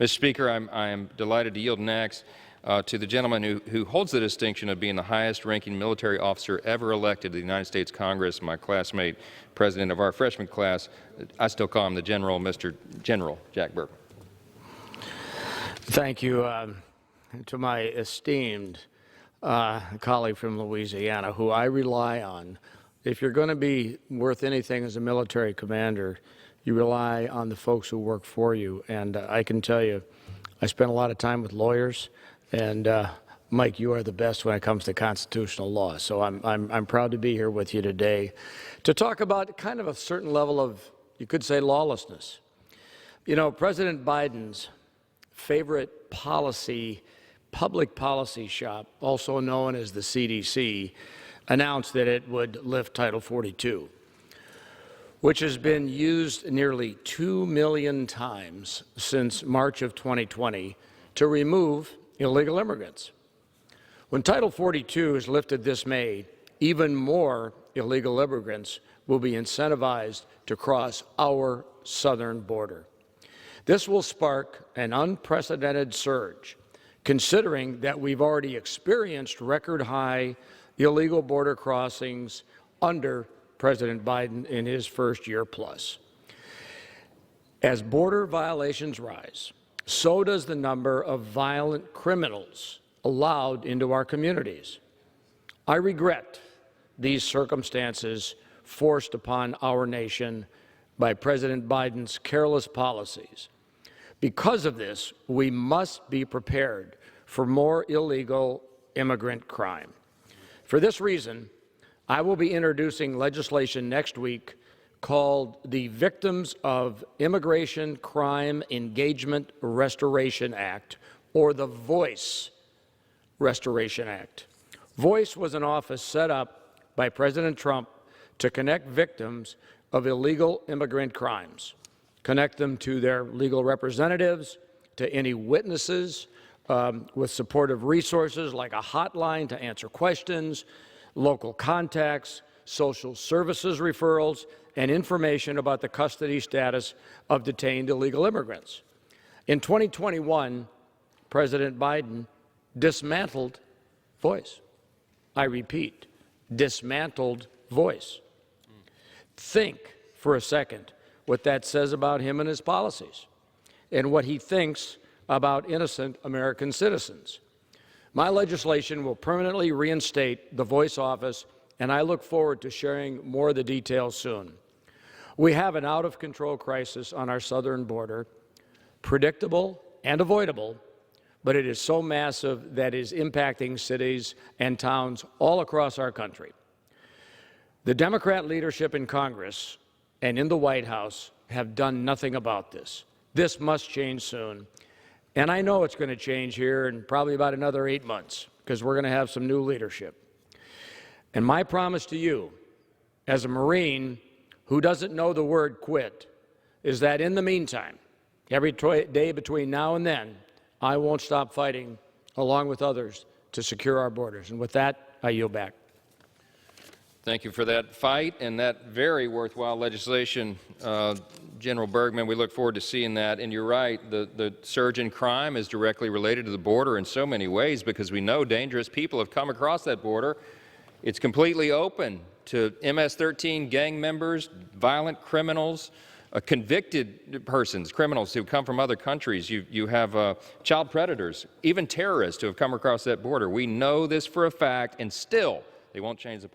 Mr. Speaker, I am delighted to yield next to the gentleman who holds the distinction of being the highest-ranking military officer ever elected to the United States Congress, my classmate, president of our freshman class. I still call him the General, Mr. General Jack Bergman. Thank you to my esteemed colleague from Louisiana, who I rely on. If you're going to be worth anything as a military commander, you rely on the folks who work for you. And I can tell you, I spent a lot of time with lawyers, and Mike, you are the best when it comes to constitutional law. So I'm proud to be here with you today to talk about kind of a certain level of, you could say, lawlessness. You know, President Biden's favorite policy, public policy shop, also known as the CDC, announced that it would lift Title 42, which has been used nearly 2 million times since March of 2020 to remove illegal immigrants. When Title 42 is lifted this May, even more illegal immigrants will be incentivized to cross our southern border. This will spark an unprecedented surge, considering that we've already experienced record-high illegal border crossings under President Biden in his first year plus. As border violations rise, so does the number of violent criminals allowed into our communities. I regret these circumstances forced upon our nation by President Biden's careless policies. Because of this, we must be prepared for more illegal immigrant crime. For this reason, I will be introducing legislation next week called the Victims of Immigration Crime Engagement Restoration Act, or the VOICE Restoration Act. VOICE was an office set up by President Trump to connect victims of illegal immigrant crimes, connect them to their legal representatives, to any witnesses, with supportive resources like a hotline to answer questions, local contacts, social services referrals, and information about the custody status of detained illegal immigrants. In 2021, President Biden dismantled VOICE. I repeat, dismantled VOICE. Think for a second what that says about him and his policies, and what he thinks about innocent American citizens. My legislation will permanently reinstate the VOICE office, and I look forward to sharing more of the details soon. We have an out-of-control crisis on our southern border, predictable and avoidable, but it is so massive that it is impacting cities and towns all across our country. The Democrat leadership in Congress and in the White House have done nothing about this. This must change soon. And I know it's going to change here in probably about another 8 months, because we're going to have some new leadership. And my promise to you, as a Marine who doesn't know the word quit, is that in the meantime, every day between now and then, I won't stop fighting, along with others, to secure our borders. And with that, I yield back. Thank you for that fight and that very worthwhile legislation, General Bergman. We look forward to seeing that. And you're right, the surge in crime is directly related to the border in so many ways, because we know dangerous people have come across that border. It's completely open to MS-13 gang members, violent criminals, convicted persons, criminals who come from other countries. You have child predators, even terrorists who have come across that border. We know this for a fact, and still they won't change the